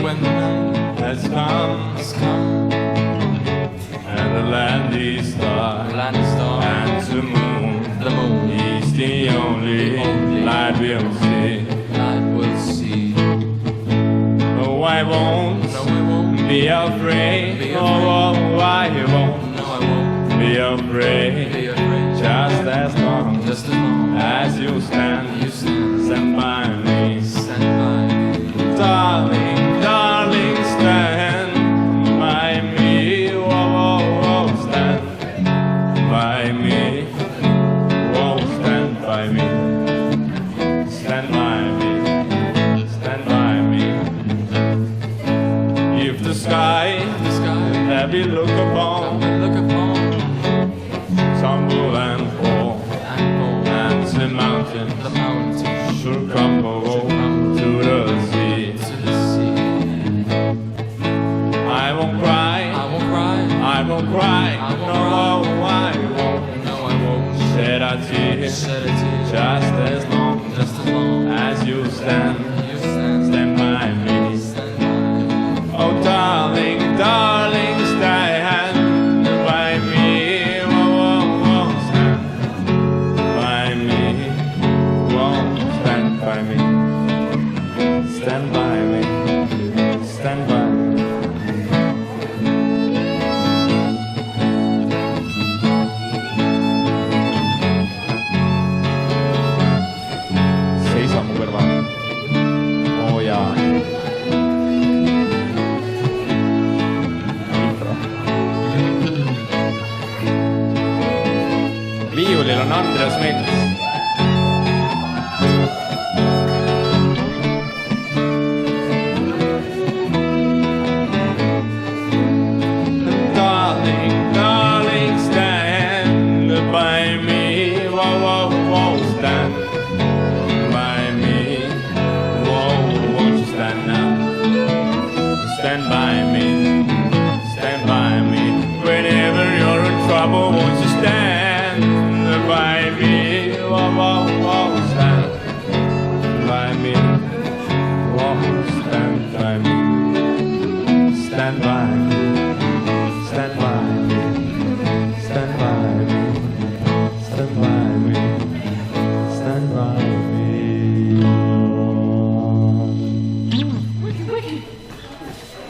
When the night has come, and the land is dark, and the moon is the only light we'll see. No, I won't be afraid. Oh, I won't be afraid. Just as long as you stand by me. Darling, darling, stand by me. Oh, stand by me. Oh, stand by me. Stand by me. Stand by me. If the sky that we look upon tumble and fall, and the mountain should crumble to the sea. I won't cry, no, I won't shed a tear, just as long as you stand by me. Oh, darling, darling, stand by me. Oh, stand by me. Oh, stand by me. Stand by me. Stand by me. Oh ja. Viiulil on Andreas Mets.